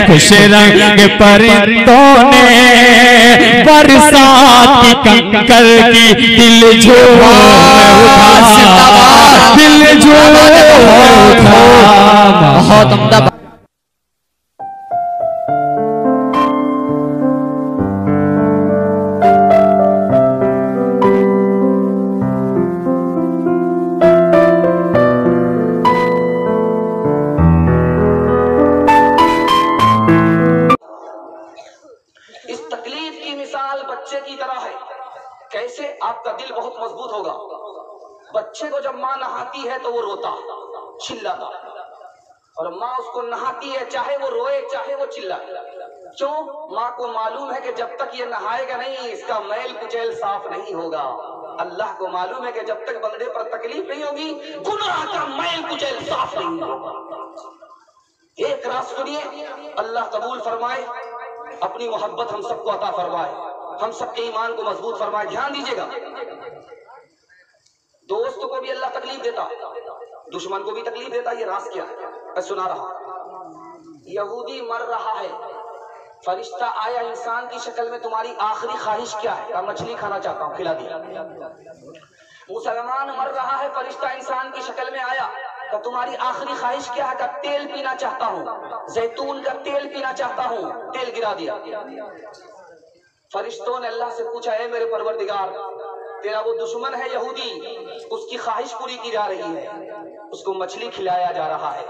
خوش رنگ پرندوں نے برسات کی کنکر کی دل جھوم اٹھا، دل جھوم اٹھا۔ بہت عمدہ۔ کیسے آپ کا دل بہت مضبوط ہوگا۔ بچے کو جب ماں نہاتی ہے تو وہ روتا چلاتا، اور ماں اس کو نہاتی ہے چاہے وہ روئے چاہے وہ چلائے۔ کیوں؟ ماں کو معلوم ہے کہ جب تک یہ نہائے گا نہیں اس کا میل کچیل صاف نہیں ہوگا۔ اللہ کو معلوم ہے کہ جب تک بندے پر تکلیف نہیں ہوگی گناہ کا میل کچیل صاف نہیں ہوگا۔ ایک راز سنیے، اللہ قبول فرمائے، اپنی محبت ہم سب کو عطا فرمائے، ہم سب کے ایمان کو مضبوط فرمائے۔ دھیان دیجیے گا، دوست کو بھی اللہ تکلیف دیتا، دشمن کو بھی تکلیف دیتا۔ یہ راز کیا ہے؟ میں سنا رہا ہوں۔ یہودی مر رہا ہے، فرشتہ آیا انسان کی شکل میں، تمہاری آخری خواہش کیا ہے؟ مچھلی کھانا چاہتا ہوں، کھلا دیا۔ مسلمان مر رہا ہے، فرشتہ انسان کی شکل میں آیا کہ تمہاری آخری خواہش کیا ہے؟ کہ تیل پینا چاہتا ہوں، زیتون کا تیل پینا چاہتا ہوں، تیل گرا دیا۔ فرشتوں نے اللہ سے پوچھا، اے میرے پروردگار، تیرا وہ دشمن ہے یہودی، اس کی خواہش پوری کی جا رہی ہے، اس کو مچھلی کھلایا جا رہا ہے،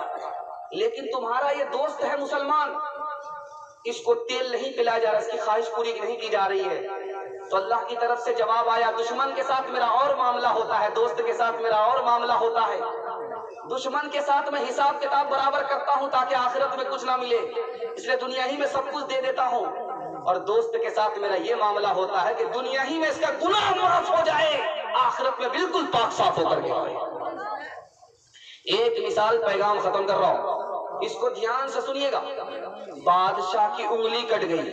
لیکن تمہارا یہ دوست ہے مسلمان، اس کو تیل نہیں پلایا جا رہا، اس کی خواہش پوری نہیں کی جا رہی ہے۔ تو اللہ کی طرف سے جواب آیا، دشمن کے ساتھ میرا اور معاملہ ہوتا ہے، دوست کے ساتھ میرا اور معاملہ ہوتا ہے۔ دشمن کے ساتھ میں حساب کتاب برابر کرتا ہوں تاکہ آخرت میں کچھ نہ ملے، اس لیے دنیا ہی میں سب کچھ دے دیتا ہوں، اور دوست کے ساتھ میرا یہ معاملہ ہوتا ہے کہ دنیا ہی میں اس کا گناہ معاف ہو جائے، آخرت میں بالکل پاک صاف ہو کر کے آئے۔ ایک مثال، پیغام ختم کر رہا ہوں، اس کو دھیان سے سنیے گا۔ بادشاہ کی انگلی کٹ گئی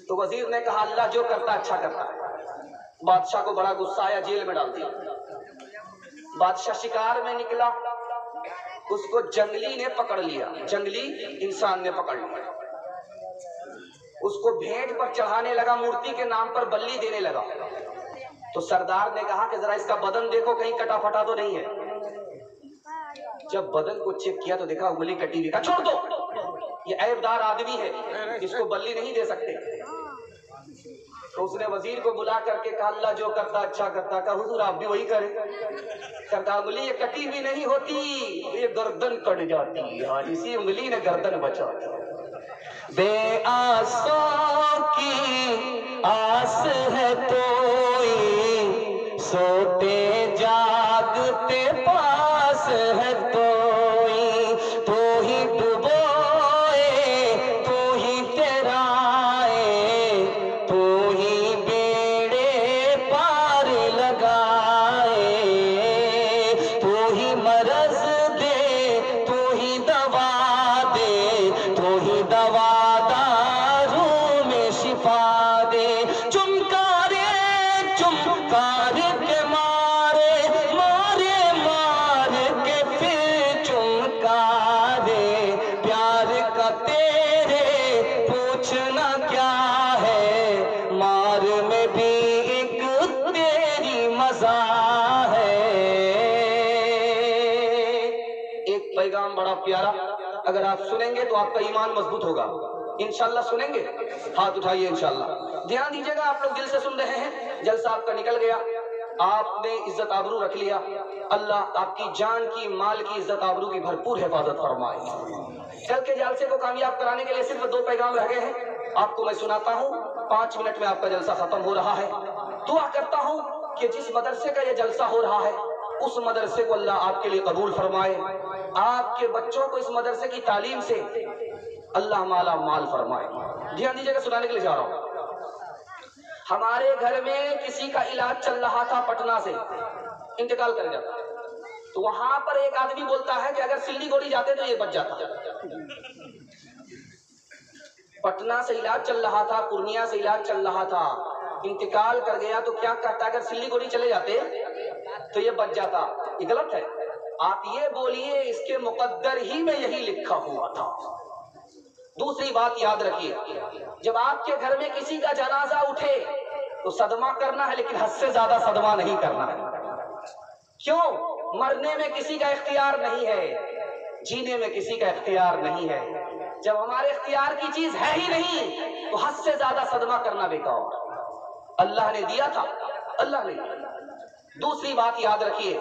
تو وزیر نے کہا اللہ جو کرتا اچھا کرتا ہے۔ بادشاہ کو بڑا غصہ آیا، جیل میں ڈال دیا۔ بادشاہ شکار میں نکلا، اس کو جنگلی نے پکڑ لیا، جنگلی انسان نے پکڑ لیا، اس کو بھیٹ پر چڑھانے لگا، مورتی کے نام پر بلی دینے لگا۔ تو سردار نے کہا کہ ذرا اس کا بدن دیکھو کہیں کٹا پھٹا تو نہیں ہے۔ جب بدن کو چیک کیا تو دیکھا انگلی کٹی ہوئی، کہا چھوڑ دو، یہ عیب دار آدمی ہے، اس کو بلی نہیں دے سکتے۔ تو اس نے وزیر کو بلا کر کے کہا اللہ جو کرتا اچھا کرتا، کہا حضور آپ بھی وہی کریں۔ کہتا انگلی یہ کٹی ہوئی نہیں ہوتی، یہ گردن کٹ جاتی، اسی انگلی نے گردن بچا دی۔ بے آسوں کی آس ہے توئی، سوتے جاگتے پاس ہے توئی، تو ہی ڈبوئے تو ہی تیرائے، تو ہی بیڑے پار لگائے، تو ہی مرض دے تو ہی دوا دے، تو ہی دوا کے مارے مارے مار کے پھر چمکارے، پیار کا تیرے پوچھنا کیا ہے، مار میں بھی ایک تیری مزہ ہے۔ ایک پیغام بڑا پیارا، اگر آپ سنیں گے تو آپ کا ایمان مضبوط ہوگا، انشاءاللہ سنیں گے؟ ہاتھ اٹھائیے انشاءاللہ۔ دھیان دیجیے گا، آپ لوگ دل سے سن رہے ہیں، جلسہ آپ کا نکل گیا، آپ نے عزت آبرو رکھ لیا، اللہ آپ کی جان کی مال کی عزت آبرو کی بھرپور حفاظت فرمائے۔ کل کے جلسے کو کامیاب کرانے کے لیے صرف 2 پیغام رہ گئے ہیں، آپ کو میں سناتا ہوں، 5 منٹ میں آپ کا جلسہ ختم ہو رہا ہے۔ دعا کرتا ہوں کہ جس مدرسے کا یہ جلسہ ہو رہا ہے اس مدرسے کو اللہ آپ کے لیے قبول فرمائے، آپ کے بچوں کو اس مدرسے کی تعلیم سے اللہ مالا مال فرمائے۔ دھیان دیجیے گا، سنانے کے لیے جا رہا ہوں۔ ہمارے گھر میں کسی کا علاج چل رہا تھا، پٹنہ سے انتقال کر جاتا، تو وہاں پر ایک آدمی بولتا ہے کہ اگر سلی گوڑی جاتے تو یہ بچ جاتا۔ پٹنہ سے علاج چل رہا تھا، پورنیہ سے علاج چل رہا تھا، انتقال کر گیا، تو کیا کہتا ہے اگر سلی گوڑی چلے جاتے تو یہ بچ جاتا۔ یہ غلط ہے، آپ یہ بولیے اس کے مقدر ہی میں یہی لکھا ہوا تھا۔ دوسری بات یاد رکھیے، جب آپ کے گھر میں کسی کا جنازہ اٹھے تو صدمہ کرنا ہے، لیکن حد سے زیادہ صدمہ نہیں کرنا ہے۔ کیوں؟ مرنے میں کسی کا اختیار نہیں ہے، جینے میں کسی کا اختیار نہیں ہے۔ جب ہمارے اختیار کی چیز ہے ہی نہیں تو حد سے زیادہ صدمہ کرنا بیکار۔ اللہ نے دیا تھا، اللہ نے دیا۔ دوسری بات یاد رکھیے،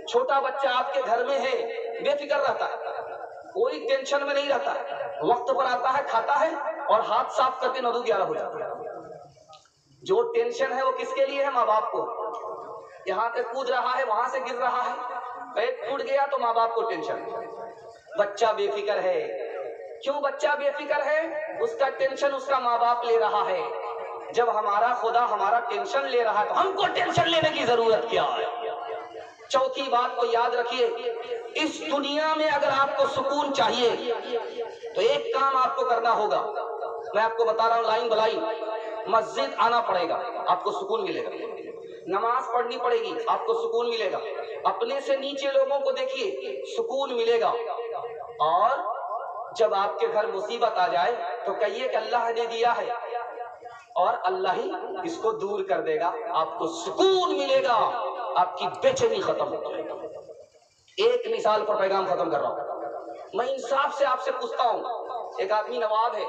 چھوٹا بچہ آپ کے گھر میں ہے، بے فکر رہتا ہے، کوئی ٹینشن میں نہیں رہتا ہے، وقت پر آتا ہے، کھاتا ہے اور ہاتھ صاف کر کے 9-11 ہو جاتا ہے۔ جو ٹینشن ہے وہ کس کے لیے ہے؟ ماں باپ کو۔ یہاں پہ کود رہا ہے، وہاں سے گر رہا ہے، پیٹ ٹوٹ گیا تو ماں باپ کو ٹینشن۔ بچہ بے فکر ہے، کیوں بچہ بے فکر ہے؟ اس کا ٹینشن اس کا ماں باپ لے رہا ہے۔ جب ہمارا خدا ہمارا ٹینشن لے رہا ہے تو ہم کو ٹینشن لینے کی ضرورت کیا ہے؟ چوتھی بات کو یاد رکھیے، اس دنیا میں اگر آپ کو سکون چاہیے تو ایک کام آپ کو کرنا ہوگا، میں آپ کو بتا رہا ہوں لائن بلائن، مسجد آنا پڑے گا، آپ کو سکون ملے گا۔ نماز پڑھنی پڑے گی، آپ کو سکون ملے گا۔ اپنے سے نیچے لوگوں کو دیکھیے، سکون ملے گا۔ اور جب آپ کے گھر مصیبت آ جائے تو کہیے کہ اللہ نے دیا ہے اور اللہ ہی اس کو دور کر دے گا، آپ کو سکون ملے گا، آپ کی بے چینی ختم ہو جائے گی۔ ایک مثال پر پیغام ختم کر رہا ہوں، میں انصاف سے آپ سے پوچھتا ہوں، ایک آدمی نواب ہے،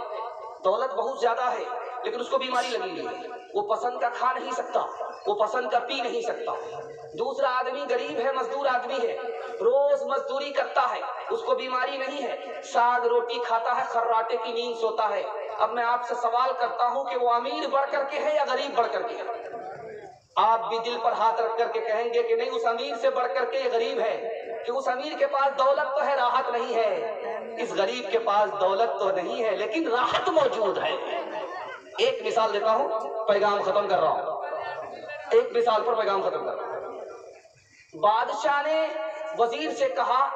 دولت بہت زیادہ ہے، لیکن اس کو بیماری لگی ہوئی ہے، وہ پسند کا کھا نہیں سکتا، وہ پسند کا پی نہیں سکتا۔ دوسرا آدمی غریب ہے، مزدور آدمی ہے، روز مزدوری کرتا ہے، اس کو بیماری نہیں ہے، ساگ روٹی کھاتا ہے، خراٹے کی نیند سوتا ہے۔ اب میں آپ سے سوال کرتا ہوں کہ وہ امیر بڑھ کر کے ہے یا غریب بڑھ کر کے ہے؟ آپ بھی دل پر ہاتھ رکھ کر کے کہیں گے کہ نہیں، اس امیر سے بڑھ کر کے یہ غریب ہے، کہ اس امیر کے پاس دولت تو ہے، راحت نہیں ہے، اس غریب کے پاس دولت تو نہیں ہے لیکن راحت موجود ہے۔ ایک مثال دیتا ہوں، پیغام ختم کر رہا ہوں، ایک مثال پر پیغام ختم کر رہا ہوں۔ بادشاہ نے وزیر سے کہا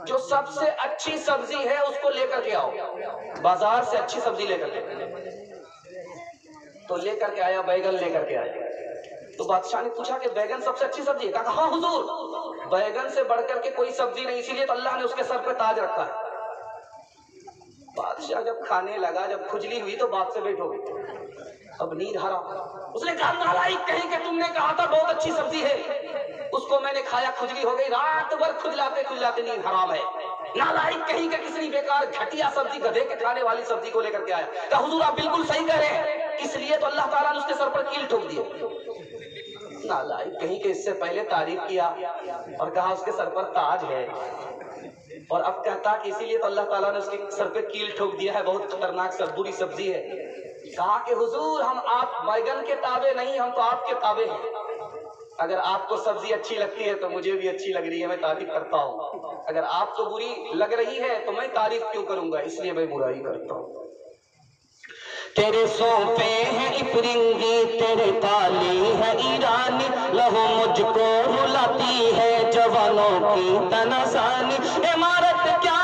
جو سب سے اچھی سبزی ہے اس کو لے کر کے آؤ، بازار سے اچھی سبزی لے کر کے تو لے کر کے آیا، بیگن لے کر کے آیا۔ تو بادشاہ نے پوچھا کہ بیگن سب سے اچھی سبزی ہے؟ کہا ہاں حضور، بیگن سے بڑھ کر کے کوئی سبزی نہیں، اسی لیے تو اللہ نے اس کے سر پہ تاج رکھا ہے۔ بادشاہ جب کھانے لگا، جب کھجلی ہوئی تو باپ سے بیٹھو گے، اب نیند حرام۔ اس نے کہا نالائق کہیں کہ تم نے کہا تھا بہت اچھی سبزی ہے، اس کو میں نے کھایا، کھجلی ہو گئی، رات بھر کھجلاتے کھجلاتے نیند حرام ہے۔ نالائق کہیں کہ کسی بیکار گھٹیا سبزی، گدھے کے کھانے والی سبزی کو لے کر کے آیا۔ کہا حضور آپ بالکل صحیح کہہ رہے ہیں، اس لیے تو اللہ تعالیٰ نے اس کے سر پر کیل ٹھوک دی۔ نالائق کہیں کہ اس سے پہلے تعریف کیا اور کہا اس کے سر پر تاج ہے، اور اب کہتا کہ اسی لیے تو اللہ تعالیٰ نے اس کے سر پہ کیل ٹھوک دیا ہے، بہت خطرناک بری سبزی ہے۔ کہا کہ حضور ہم آپ بیگن کے تابع نہیں، ہم تو آپ کے تابع ہیں۔ اگر آپ کو سبزی اچھی لگتی ہے تو مجھے بھی اچھی لگ رہی ہے، میں تعریف کرتا ہوں۔ اگر آپ کو بری لگ رہی ہے تو میں تعریف کیوں کروں گا، اس لیے میں برائی کرتا ہوں۔ تیرے سونپے ہیں افرنگی، تیرے تالی ہے ایرانی، لہو مجھ کو رلاتی ہے جوانوں کی تناسانی۔ عمارت کیا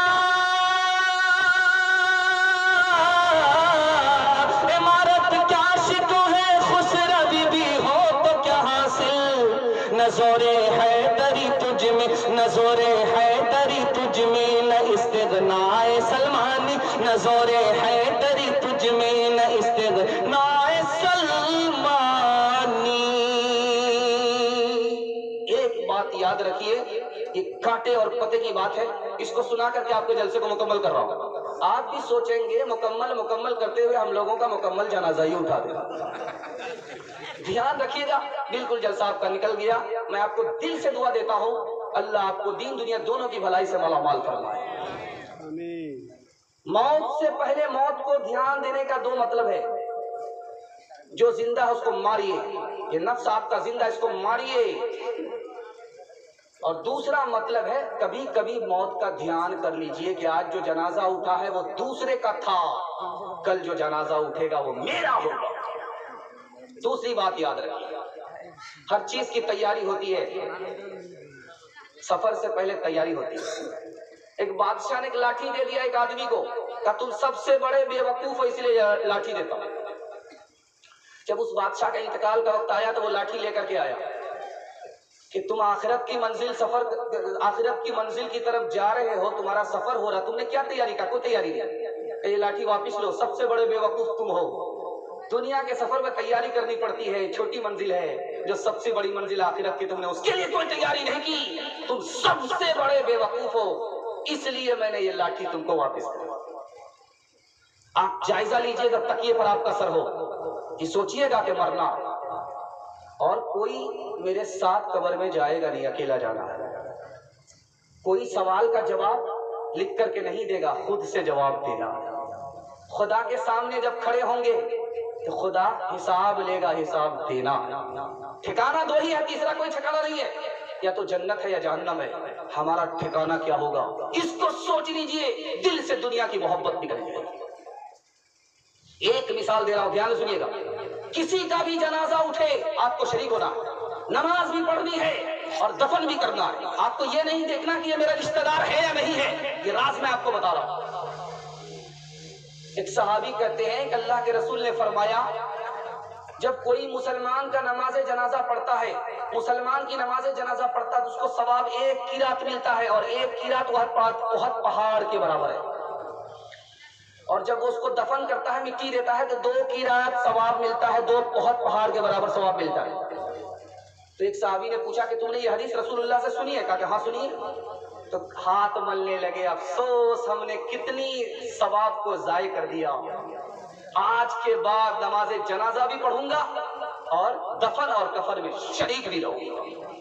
شکو ہے، خوش روی بھی ہو تو کیا حاصل۔ نظور حیدری تجھ میں، نظور حیدری تجھ میں، نہ استغناء سلمانی، نظور حیدری تجھ میں، نہ استغناء سلمانی۔ ایک بات یاد رکھیے، یہ کانٹے اور پتے کی بات ہے، اس کو سنا کر کے آپ کے جلسے کو مکمل کر رہا ہوں۔ آپ بھی سوچیں گے مکمل کرتے ہوئے ہم لوگوں کا مکمل جنازہ ہی اٹھا دے گا۔ دھیان رکھیے گا، بالکل جلسہ آپ کا نکل گیا۔ میں آپ کو دل سے دعا دیتا ہوں، اللہ آپ کو دین دنیا دونوں کی بھلائی سے مالا مال فرمائے۔ موت سے پہلے موت کو دھیان دینے کا دو مطلب ہے، جو زندہ ہے اس کو ماریے، یہ نفس آپ کا زندہ ہے، اس کو ماریے۔ اور دوسرا مطلب ہے کبھی کبھی موت کا دھیان کر لیجئے کہ آج جو جنازہ اٹھا ہے وہ دوسرے کا تھا، کل جو جنازہ اٹھے گا وہ میرا ہوگا۔ دوسری بات یاد رکھیے، ہر چیز کی تیاری ہوتی ہے، سفر سے پہلے تیاری ہوتی ہے۔ ایک بادشاہ نے ایک لاٹھی دے دیا ایک آدمی کو، کہا تم سب سے بڑے بے وقوف ہو اس لیے لاٹھی دیتا ہوں۔ جب اس بادشاہ کا انتقال کا وقت آیا تو وہ لاٹھی لے کر کے آیا کہ تم آخرت کی منزل کی طرف جا رہے ہو، تمہارا سفر ہو رہا، تم نے کیا تیاری کا؟ کوئی تیاری نہیں۔ یہ لاٹھی واپس لو، سب سے بڑے بیوقوف تم ہو۔ دنیا کے سفر میں تیاری کرنی پڑتی ہے، چھوٹی منزل ہے، جو سب سے بڑی منزل آخرت کی تم نے اس کے لیے کوئی تیاری نہیں کی، تم سب سے بڑے بیوقوف ہو، اس لیے میں نے یہ لاٹھی تم کو واپس کر۔ آپ جائزہ لیجئے جب تکیے پر آپ کا سر ہو، یہ سوچئے گا کہ مرنا، اور کوئی میرے ساتھ قبر میں جائے گا نہیں، اکیلا جانا ہے۔ کوئی سوال کا جواب لکھ کر کے نہیں دے گا، خود سے جواب دینا۔ خدا کے سامنے جب کھڑے ہوں گے تو خدا حساب لے گا، حساب دینا۔ ٹھکانہ دو ہی ہے، تیسرا کوئی ٹھکانہ نہیں ہے، یا تو جنت ہے یا جہنم ہے۔ ہمارا ٹھکانہ کیا ہوگا اس کو سوچ لیجئے، دل سے دنیا کی محبت نکل جائے گی۔ ایک مثال دے رہا ہوں، دھیان سنیے گا۔ کسی کا بھی جنازہ اٹھے آپ کو شریک ہونا، نماز بھی پڑھنی ہے اور دفن بھی کرنا ہے۔ آپ کو یہ نہیں دیکھنا کہ یہ میرا رشتہ دار ہے یا نہیں ہے، یہ راز میں آپ کو بتا رہا ہوں۔ ایک صحابی کہتے ہیں کہ اللہ کے رسول نے فرمایا، جب کوئی مسلمان کا نماز جنازہ پڑھتا ہے، مسلمان کی نماز جنازہ پڑھتا ہے تو اس کو ثواب 1 قیرات ملتا ہے، اور 1 قیرات احد پہاڑ کے برابر ہے۔ اور جب وہ اس کو دفن کرتا ہے، مٹی دیتا ہے، تو 2 قیرات ثواب ملتا ہے، 2 احد پہاڑ کے برابر ثواب ملتا ہے۔ تو ایک صحابی نے پوچھا کہ تم نے یہ حدیث رسول اللہ سے سنی ہے؟ کہا کہ ہاں سنی ہے۔ تو ہاتھ ملنے لگے، افسوس ہم نے کتنی ثواب کو ضائع کر دیا، آج کے بعد نماز جنازہ بھی پڑھوں گا اور دفن اور کفن میں شریک بھی رہوں گا۔